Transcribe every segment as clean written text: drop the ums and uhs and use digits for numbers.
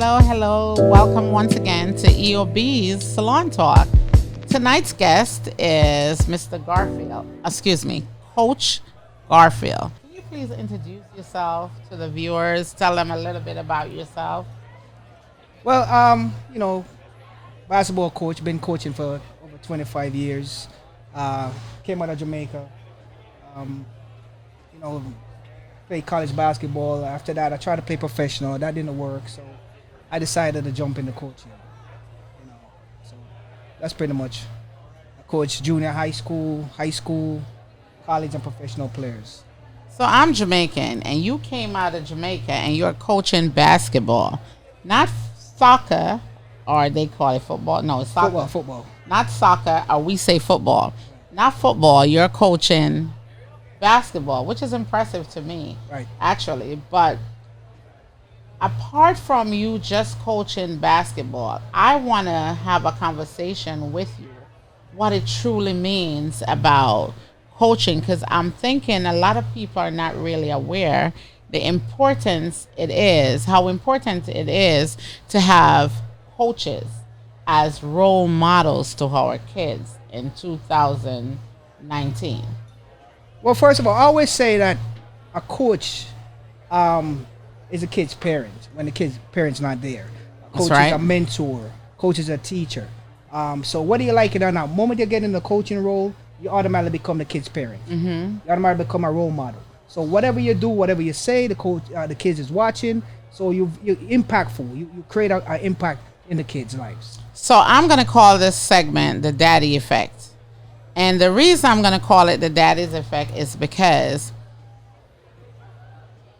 hello. Welcome once again to EOB's Salon Talk. Tonight's guest is Mr. Garfield. Excuse me, Coach Garfield. Can you please introduce yourself to the viewers? Tell them a little bit about yourself. Well, basketball coach, been coaching for over 25 years. Came out of Jamaica. Um, you know, played college basketball. After that, I tried to play professional. That didn't work, so I decided to jump into coaching. You know, so that's pretty much. I coach junior high school, college, and professional players. So I'm Jamaican, and you came out of Jamaica, and you're coaching basketball, not soccer, or they call it football. No, it's soccer. Football. Not soccer, or we say football. Not football. You're coaching basketball, which is impressive to me, Right. actually. But apart from you just coaching basketball, I want to have a conversation with you what it truly means about coaching, because I'm thinking a lot of people are not really aware how important it is to have coaches as role models to our kids in 2019. Well, first of all, I always say that a coach is a kid's parent when the kid's parent's not there. A coach That's right. is a mentor. Coach is a teacher. So whether you like it or not, the moment you get in the coaching role, you automatically become the kid's parent. Mm-hmm. You automatically become a role model. So whatever you do, whatever you say, the kids is watching. So you're impactful. You create an impact in the kids' lives. So I'm going to call this segment the daddy effect. And the reason I'm going to call it the daddy's effect is because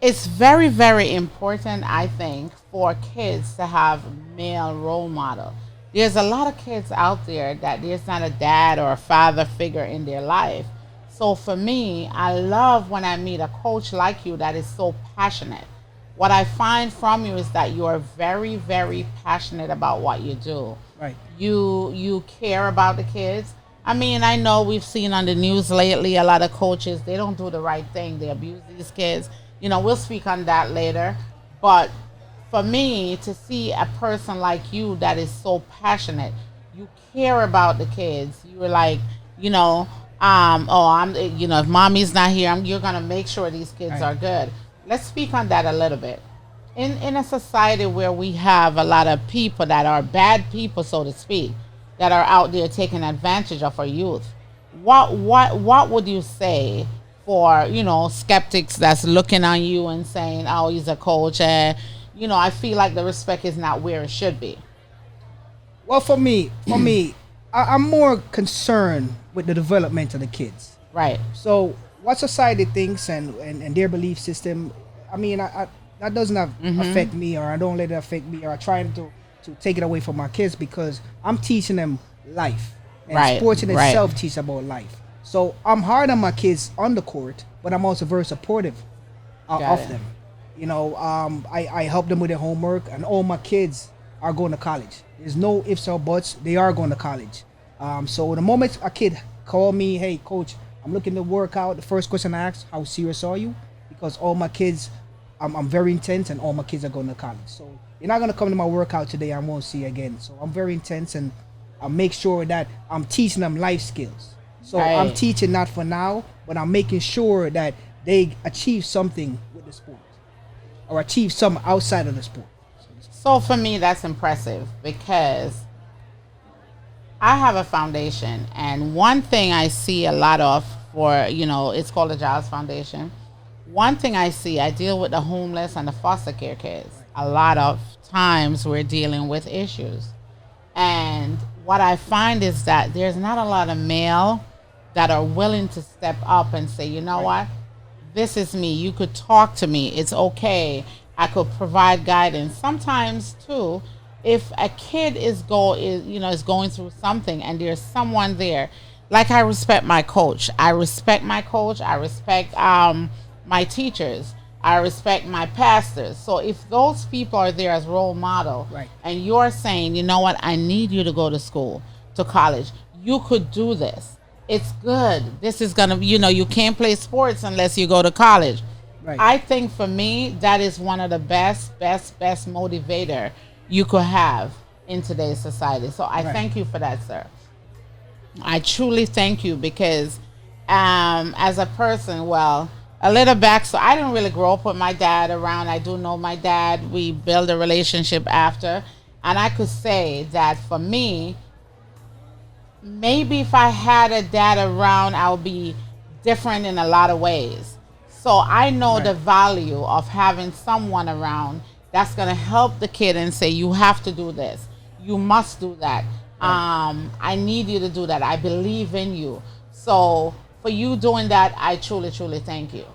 it's very, very important, I think, for kids to have male role model. There's a lot of kids out there that there's not a dad or a father figure in their life. So for me, I love when I meet a coach like you that is so passionate. What I find from you is that you are very, very passionate about what you do. Right. You care about the kids. I mean, I know we've seen on the news lately a lot of coaches, they don't do the right thing. They abuse these kids. We'll speak on that later. But for me, to see a person like you that is so passionate, you care about the kids. You're like, if mommy's not here, you're going to make sure these kids Right. are good. Let's speak on that a little bit. In a society where we have a lot of people that are bad people, so to speak, that are out there taking advantage of our youth, what would you say for skeptics that's looking on you and saying, oh, he's a coach, and I feel like the respect is not where it should be? Well, for me, I'm more concerned with the development of the kids. Right. So what society thinks and their belief system, that doesn't affect me, or I don't let it affect me, or I try to take it away from my kids, because I'm teaching them life. And Right, sports in right. itself teaches about life. So I'm hard on my kids on the court, but I'm also very supportive Got of it. them. I help them with their homework, and all my kids are going to college. There's no ifs or buts. They are going to college. So the moment a kid call me, hey, coach, I'm looking to work out, the first question I ask, how serious are you? Because all my kids, I'm very intense, and all my kids are going to college. So you're not going to come to my workout today, I won't see you again. So I'm very intense, and I make sure that I'm teaching them life skills. So I'm Right. teaching not for now, but I'm making sure that they achieve something with the sport, or achieve something outside of the sport. So for me, that's impressive, because I have a foundation, and one thing I see a lot of it's called the Jobs Foundation. One thing I deal with the homeless and the foster care kids. A lot of times we're dealing with issues. And what I find is that there's not a lot of male that are willing to step up and say, you know Right. what? This is me. You could talk to me. It's okay. I could provide guidance. Sometimes too, if a kid is going through something and there's someone there, like I respect my coach. I respect my my teachers. I respect my pastors. So if those people are there as role model, Right. and you're saying, you know what, I need you to go to school, to college, you could do this. It's good. This is gonna, you can't play sports unless you go to college. Right. I think for me, that is one of the best motivator you could have in today's society. So I Right. thank you for that, sir. I truly thank you because as a person, well, a little back, so I didn't really grow up with my dad around. I do know my dad. We built a relationship after. And I could say that for me, maybe if I had a dad around, I would be different in a lot of ways. So I know the Right. value of having someone around that's going to help the kid and say, you have to do this. You must do that. Right. I need you to do that. I believe in you. So for you doing that, I truly, truly thank you.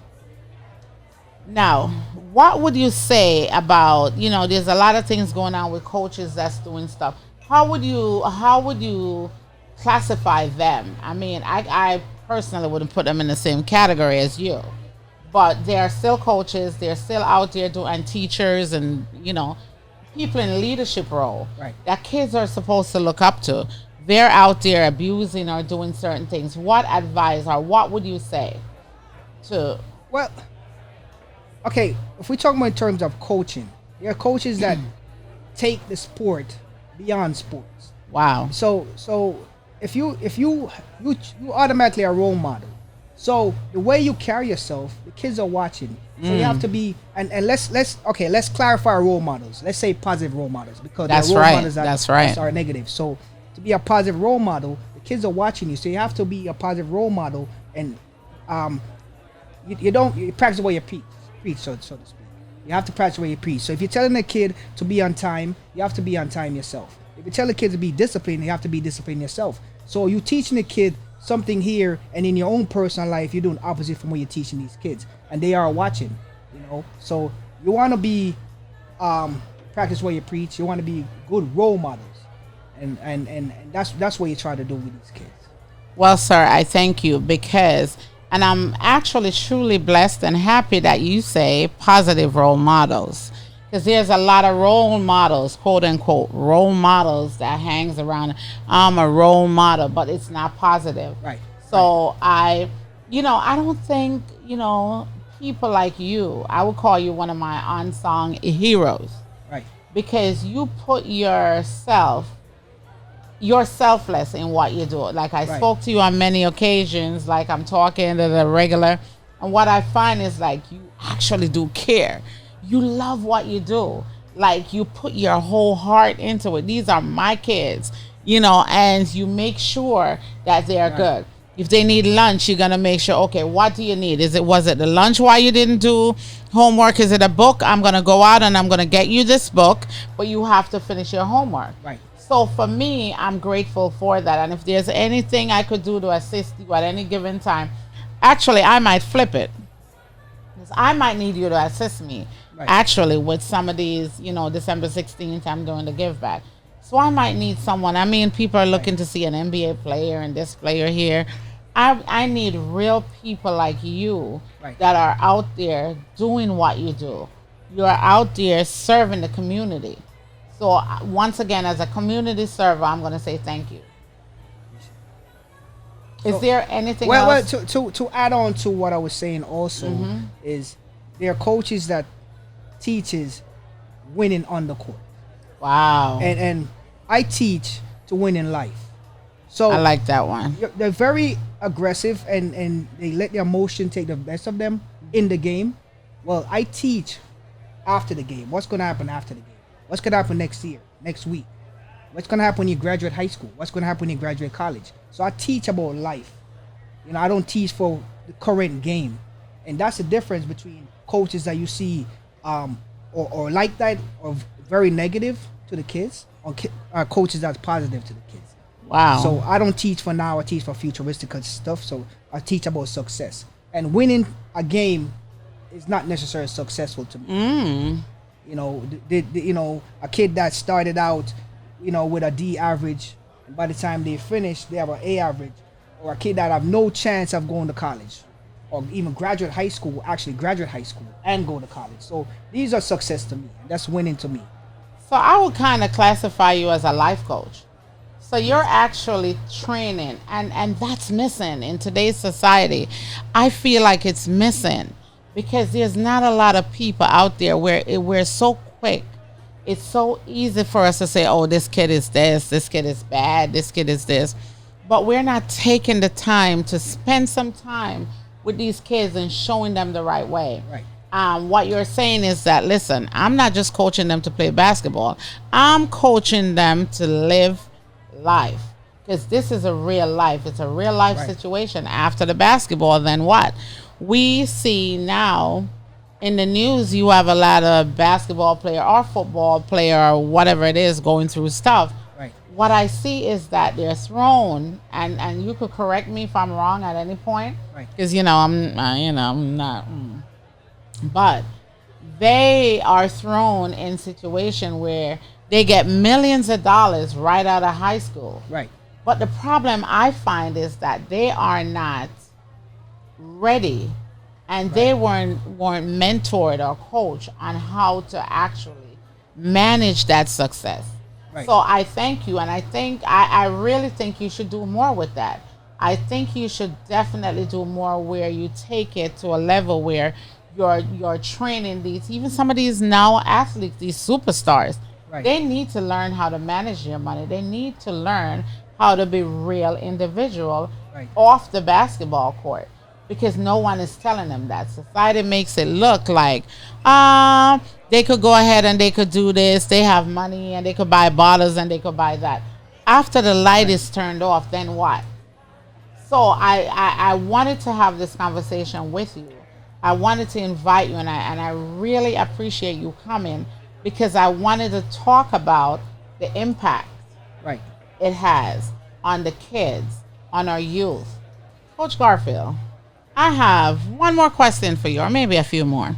Now, what would you say about, there's a lot of things going on with coaches that's doing stuff. How would you classify them? I mean, I personally wouldn't put them in the same category as you. But they're still coaches, they're still out there doing teachers and, people in leadership role Right. that kids are supposed to look up to. They're out there abusing or doing certain things. What advice or what would you say to Well, okay, if we talk about in terms of coaching, there are coaches that take the sport beyond sports. wow. So if you automatically are a role model. So the way you carry yourself, the kids are watching. So you have to be and let's clarify our role models. Let's say positive role models because there are That's role right. models That's right. that are negative. So to be a positive role model, the kids are watching you. So you have to be a positive role model and um you practice what you preach, so to speak. You have to practice what you preach. So if you're telling a kid to be on time, you have to be on time yourself. If you tell a kid to be disciplined, you have to be disciplined yourself. So you teaching the kid something here, and in your own personal life, you're doing opposite from what you're teaching these kids, and they are watching. So you want to be practice what you preach. You want to be good role models, and that's what you try to do with these kids. Well, sir, I thank you because, and I'm actually truly blessed and happy that you say positive role models. Because there's a lot of role models, quote unquote, role models that hangs around. I'm a role model, but it's not positive. Right. So I don't think, people like you, I would call you one of my unsung heroes Right. because you put you're selfless in what you do. Like I Right. spoke to you on many occasions, like I'm talking to the regular, and what I find is like you actually do care. You love what you do. Like you put your whole heart into it. These are my kids, and you make sure that they're Right. good. If they need lunch, you're gonna make sure, okay, what do you need? Was it the lunch why you didn't do homework? Is it a book? I'm gonna go out and I'm gonna get you this book, but you have to finish your homework. Right. So for me, I'm grateful for that. And if there's anything I could do to assist you at any given time, actually I might flip it. 'Cause I might need you to assist me Right. actually with some of these, December 16th, I'm doing the give back. So I might need someone. I mean, people are looking to see an NBA player and this player here. I need real people like you Right. that are out there doing what you do. You're out there serving the community. So once again, as a community server, I'm going to say thank you. Is So- there anything Well, else? to add on to what I was saying also is there are coaches that teaches winning on the court, Wow. and I teach to win in life. So I like that one. they're very aggressive and they let their emotion take the best of them in the game. Well, I teach after the game. What's going to happen after the game? What's going to happen next year, next week? What's going to happen when you graduate high school? What's going to happen when you graduate college? So I teach about life. I don't teach for the current game. And that's the difference between coaches that you see or like that or very negative to the kids or coaches that's positive to the kids. Wow. So I don't teach for now. I teach for futuristic stuff. So I teach about success and winning a game is not necessarily successful to me. A kid that started out, with a D average, and by the time they finish, they have an A average, or a kid that have no chance of going to college, or even graduate high school and go to college. So these are success to me, and that's winning to me. So I would kind of classify you as a life coach. So you're actually training, and that's missing in today's society. I feel like it's missing because there's not a lot of people out there where we're so quick it's so easy for us to say, oh, this kid is this kid is bad, this kid is this. But we're not taking the time to spend some time with these kids and showing them the right way. Right. What you're saying is that, listen, I'm not just coaching them to play basketball, I'm coaching them to live life. Because this is a real life. It's a real life Right. situation. After the basketball, then what? We see now in the news, you have a lot of basketball player or football player or whatever it is going through stuff. Right. What I see is that they're thrown, and you could correct me if I'm wrong at any point, Right. because I'm not, but they are thrown in situation where they get millions of dollars right out of high school. Right. But the problem I find is that they are not ready, and they weren't mentored or coached on how to actually manage that success. Right. So I thank you, and I really think you should do more with that. I think you should definitely do more where you take it to a level where you're training these, even some of these now athletes, these superstars. Right. They need to learn how to manage their money. They need to learn how to be real individual Right. off the basketball court, because no one is telling them that. Society makes it look like they could go ahead and they could do this. They have money and they could buy bottles and they could buy that. After the light is turned off, then what? So I wanted to have this conversation with you. I wanted to invite you, and I really appreciate you coming, because I wanted to talk about the impact Right. it has on the kids, on our youth. Coach Garfield, I have one more question for you, or maybe a few more.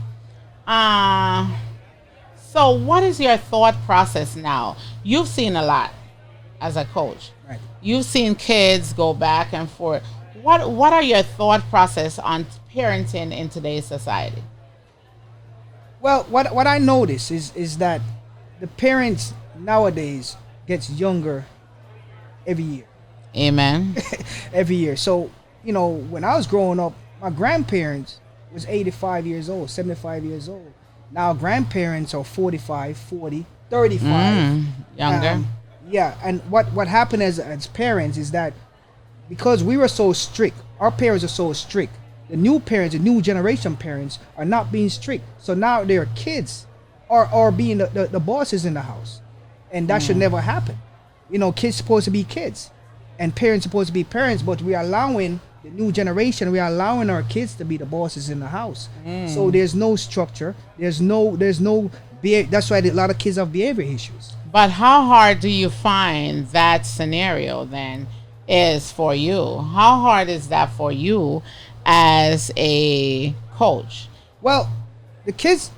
So what is your thought process now? You've seen a lot as a coach. Right. You've seen kids go back and forth. What are your thought process on parenting in today's society? Well, what I notice is that the parents nowadays gets younger every year. Amen. Every year. So, when I was growing up, my grandparents was 85 years old, 75 years old. Now grandparents are 45, 40, 35. Younger. Yeah, and what happened as parents is that because we were so strict, our parents are so strict, the new parents, the new generation parents are not being strict. So now their kids are being the bosses in the house. And that should never happen. Kids supposed to be kids and parents supposed to be parents, but we are allowing the new generation, we are allowing our kids to be the bosses in the house. So there's no structure. There's no that's why a lot of kids have behavior issues. But how hard do you find that scenario then is for you? How hard is that for you as a coach? Well, the kids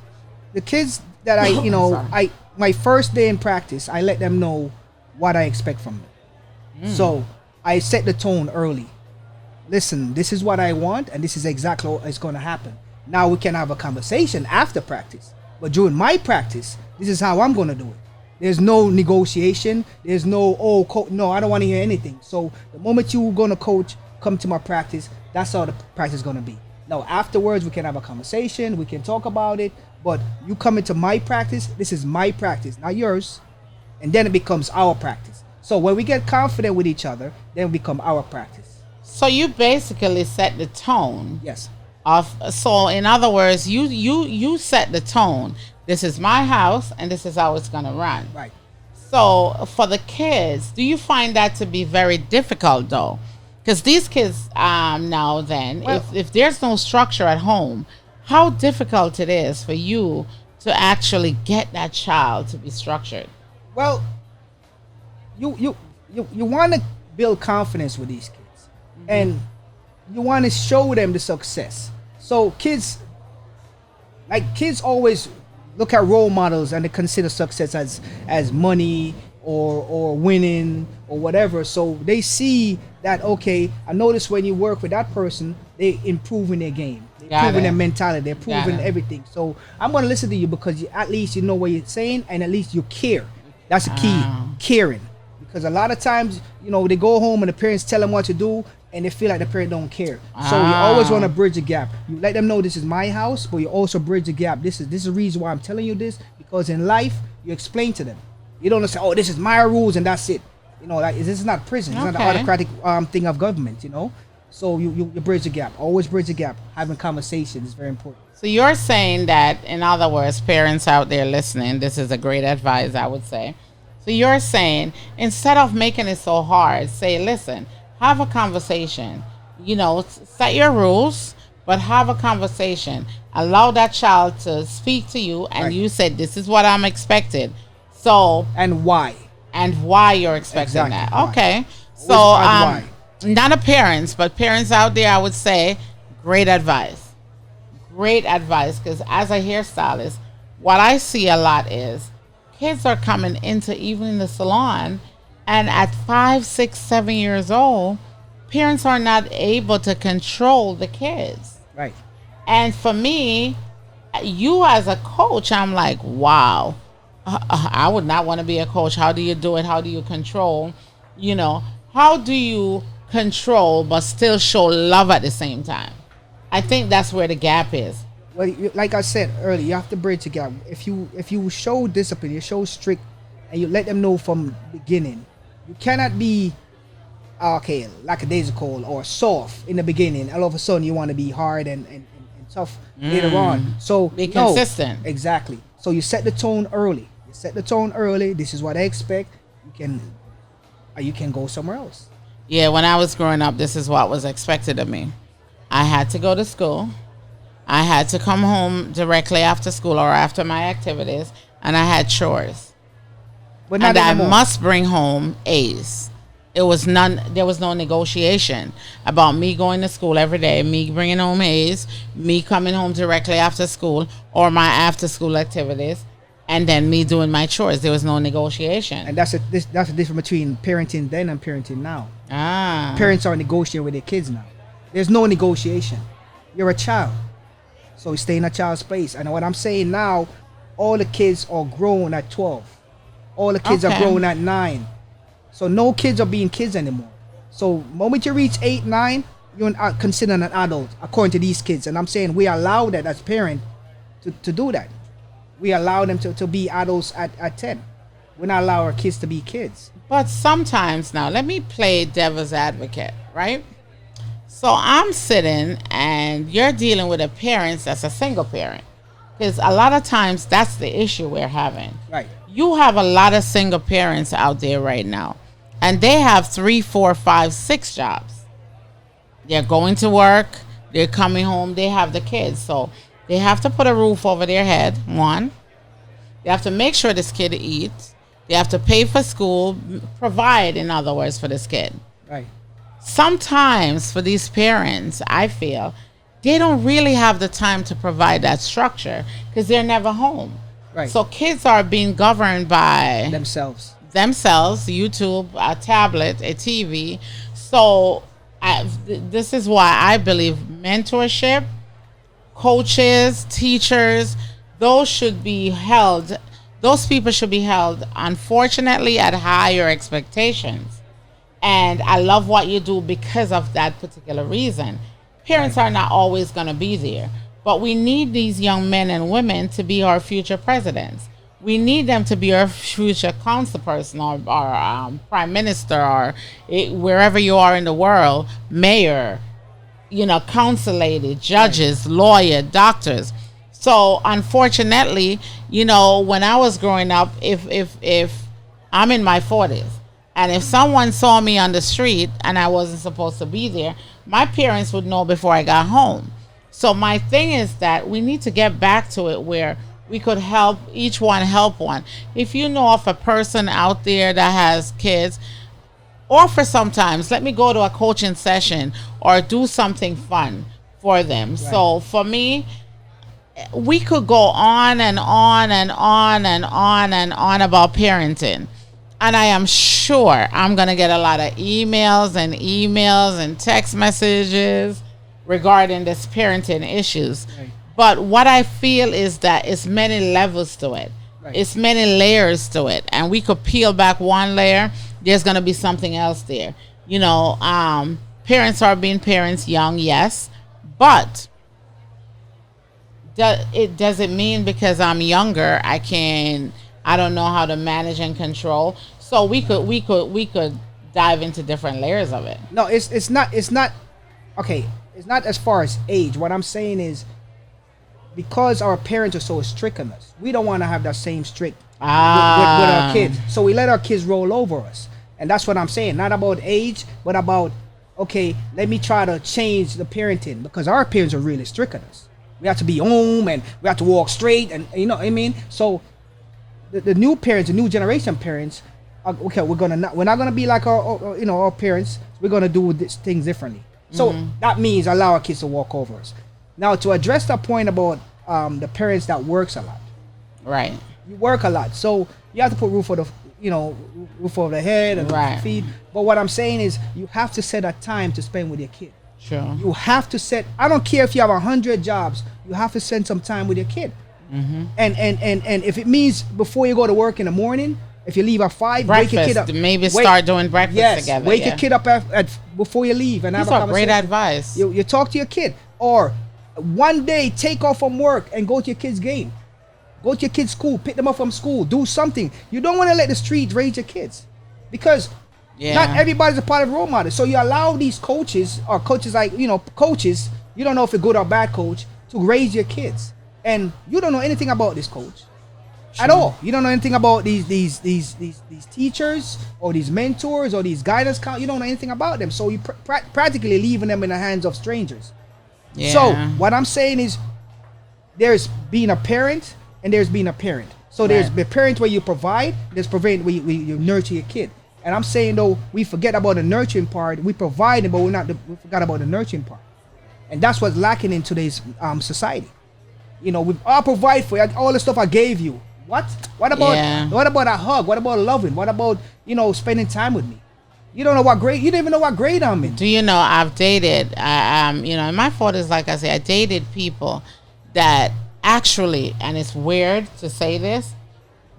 that I my first day in practice, I let them know what I expect from them. So I set the tone early. Listen, this is what I want, and this is exactly what is going to happen. Now we can have a conversation after practice, but during my practice, this is how I'm going to do it. There's no negotiation. There's no, no, I don't want to hear anything. So the moment you're going to coach, come to my practice, that's how the practice is going to be. Now, afterwards, we can have a conversation. We can talk about it. But you come into my practice, this is my practice, not yours. And then it becomes our practice. So when we get confident with each other, then it become our practice. So you basically set the tone. Yes. So in other words, you set the tone. This is my house, and this is how it's going to run. Right. So for the kids, do you find that to be very difficult though? Because these kids now then, Well, if there's no structure at home, how difficult it is for you to actually get that child to be structured. Well, you want to build confidence with these kids, and you want to show them the success. So kids always look at role models and they consider success as money or winning or whatever. So they see that, okay, I notice when you work with that person, they improving their game, they improving their mentality, they're improving everything. So I'm going to listen to you because at least you know what you're saying, and at least you care. That's the key, caring. Because a lot of times, they go home and the parents tell them what to do, and they feel like the parent don't care. So you always want to bridge the gap. You let them know this is my house, but you also bridge the gap. This is the reason why I'm telling you this, because in life, You explain to them. You don't say, "Oh, this is my rules and that's it." Like this is not prison. It's not an Okay. autocratic thing of government. So you bridge the gap. Always bridge the gap. Having conversations is very important. So you're saying that, in other words, parents out there listening, this is a great advice, I would say. So you're saying, instead of making it so hard, say, listen, have a conversation. Set your rules, but have a conversation. Allow that child to speak to you, and Right. you said, this is what I'm expected. So, And why? and why you're expecting Exactly. that. Why? Okay. So, Always ask why. not a parents, but parents out there, I would say, great advice. Great advice, because as a hairstylist, what I see a lot is kids are coming into even the salon, and at 5, 6, 7 years old, parents are not able to control the kids. Right. And for me, you as a coach, I'm like, wow, I would not want to be a coach. How do you do it? How do you control? How do you control but still show love at the same time? I think that's where the gap is. Well, like I said earlier, you have to bridge the gap. If you show discipline, you show strict, and you let them know from the beginning, you cannot be lackadaisical or soft in the beginning. All of a sudden, you want to be hard and tough later on. So Be no, consistent. exactly. So you set the tone early. This is what I expect. You can go somewhere else. Yeah, when I was growing up, this is what was expected of me. I had to go to school. I had to come home directly after school or after my activities, and I had chores. But not And I anymore. must bring home A's. There was no negotiation about me going to school every day, me bringing home A's, me coming home directly after school or my after school activities, and then me doing my chores. There was no negotiation. And that's the difference between parenting then and parenting now. Ah. Parents are negotiating with their kids now. There's no negotiation. You're a child, so you stay in a child's place. And what I'm saying now, all the kids are grown at 12. All the kids are Okay. grown at 9. So no kids are being kids anymore. So moment you reach 8, 9, you're considered an adult according to these kids. And I'm saying we allow that as parents to do that. We allow them to be adults at 10. We not allow our kids to be kids. But sometimes, now let me play devil's advocate, right? So I'm sitting and you're dealing with a parent that's a single parent. Because a lot of times that's the issue we're having. Right. You have a lot of single parents out there right now. And they have 3, 4, 5, 6 jobs. They're going to work. They're coming home. They have the kids. So they have to put a roof over their head, one. They have to make sure this kid eats. They have to pay for school, provide, in other words, for this kid. Right. Sometimes for these parents, I feel, they don't really have the time to provide that structure because they're never home. Right. So kids are being governed by Themselves. YouTube, a tablet, a TV. So this is why I believe mentorship, coaches, teachers, those people should be held, unfortunately, at higher expectations. And I love what you do because of that particular reason. Parents are not always going to be there, but we need these young men and women to be our future presidents. We need them to be our future councilperson or prime minister or wherever you are in the world, mayor, council lady, judges, lawyer, doctors. So unfortunately, when I was growing up, if I'm in my 40s, and if someone saw me on the street and I wasn't supposed to be there, my parents would know before I got home. So my thing is that we need to get back to it where we could help each one help one. If you know of a person out there that has kids, offer sometimes, let me go to a coaching session or do something fun for them. Right. So for me, we could go on and on and on and on and on about parenting. And I am sure I'm going to get a lot of emails and text messages regarding this parenting issues. Right. But what I feel is that it's many levels to it. Right. It's many layers to it. And we could peel back one layer, there's going to be something else there. Parents are being parents young, yes. But does it mean because I'm younger, I don't know how to manage and control. So we could dive into different layers of it. No, it's not okay. It's not as far as age. What I'm saying is, because our parents are so strict on us, we don't want to have that same strict with our kids. So we let our kids roll over us, and that's what I'm saying. Not about age, but about, okay, let me try to change the parenting, because our parents are really strict on us. We have to be home and we have to walk straight, and you know what I mean. So the new parents, the new generation parents, okay, we're not gonna be like our parents. We're gonna do things differently. So that means allow our kids to walk over us. Now, to address that point about the parents that works a lot, Right. you work a lot, so you have to put roof over the head and Right. feed. But what I'm saying is, you have to set a time to spend with your kid. Sure. You have to set. I don't care if you have 100 jobs. You have to spend some time with your kid. And if it means before you go to work in the morning, if you leave at 5, Breakfast. wake your kid up. Maybe start doing breakfast together. Wake your kid up before you leave and have These a are conversation. great advice. You talk to your kid, or one day take off from work and go to your kid's game. Go to your kid's school, pick them up from school, do something. You don't want to let the street raise your kids, because not everybody's a part of role model. So you allow these coaches, or coaches like, coaches, you don't know if you're good or bad coach, to raise your kids. And you don't know anything about this coach at all. You don't know anything about these teachers or these mentors or these guidance counselors. You don't know anything about them. So you practically leaving them in the hands of strangers. Yeah. So what I'm saying is, there's being a parent and there's being a parent. So there's the parent where you provide, there's parent where you nurture your kid. And I'm saying, though, we forget about the nurturing part. We provide it, but we forgot about the nurturing part. And that's what's lacking in today's society. We all provide for you, all the stuff I gave you. What about a hug? What about loving? What about spending time with me? You don't know what grade. You didn't even know what grade I'm in. Do you know I've dated? And my fault is, like I say, I dated people that actually, and it's weird to say this,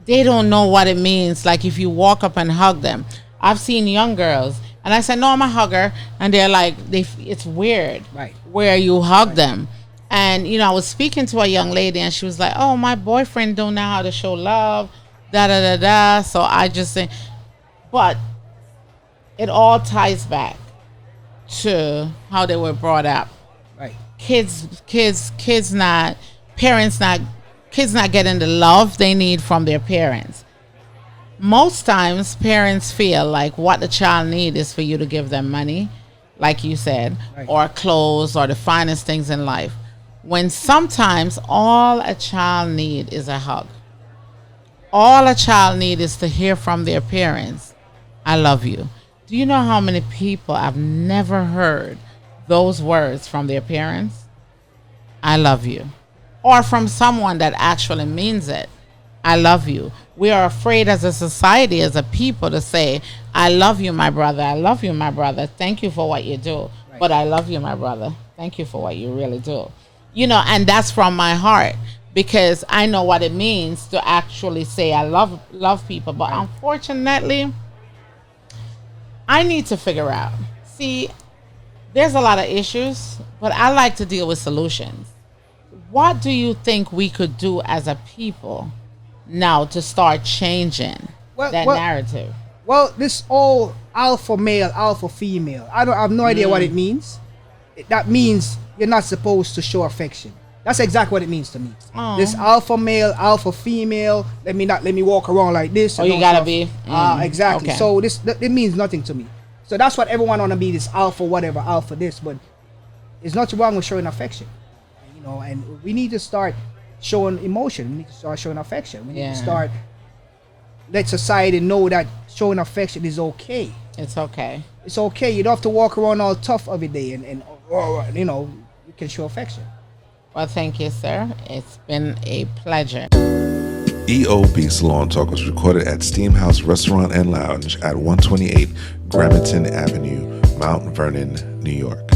they don't know what it means. Like, if you walk up and hug them. I've seen young girls, and I said, no, I'm a hugger, and they're like, it's weird, right, where you hug them. And I was speaking to a young lady, and she was like, oh, my boyfriend don't know how to show love, da da da da. So I just say, but it all ties back to how they were brought up. Right. Kids not getting the love they need from their parents. Most times parents feel like what the child needs is for you to give them money, like you said, right, or clothes, or the finest things in life, when sometimes all a child needs is a hug. All a child needs is to hear from their parents, I love you. Do you know how many people have never heard those words from their parents? I love you. Or from someone that actually means it. I love you. We are afraid as a society, as a people, to say, I love you, my brother. I love you, my brother. Thank you for what you do. Right. But I love you, my brother. Thank you for what you really do. And that's from my heart, because I know what it means to actually say I love people. But right, unfortunately, I need to figure out. See, there's a lot of issues, but I like to deal with solutions. What do you think we could do as a people now to start changing that narrative? Well, this all alpha male, alpha female, I have no idea what it means. That means you're not supposed to show affection. That's exactly what it means to me. This alpha male, alpha female, let me walk around like this. Oh, you gotta be. Exactly. Okay. So it means nothing to me. So that's what everyone wanna be, this alpha whatever, alpha this, but there's nothing wrong with showing affection. And we need to start showing emotion. We need to start showing affection. We need to start let society know that showing affection is okay. It's okay. It's okay. You don't have to walk around all tough every day, and you can show affection. Well, thank you, sir. It's been a pleasure. EOB Salon Talk was recorded at Steamhouse Restaurant and Lounge at 128 Gramerton Avenue, Mount Vernon, New York.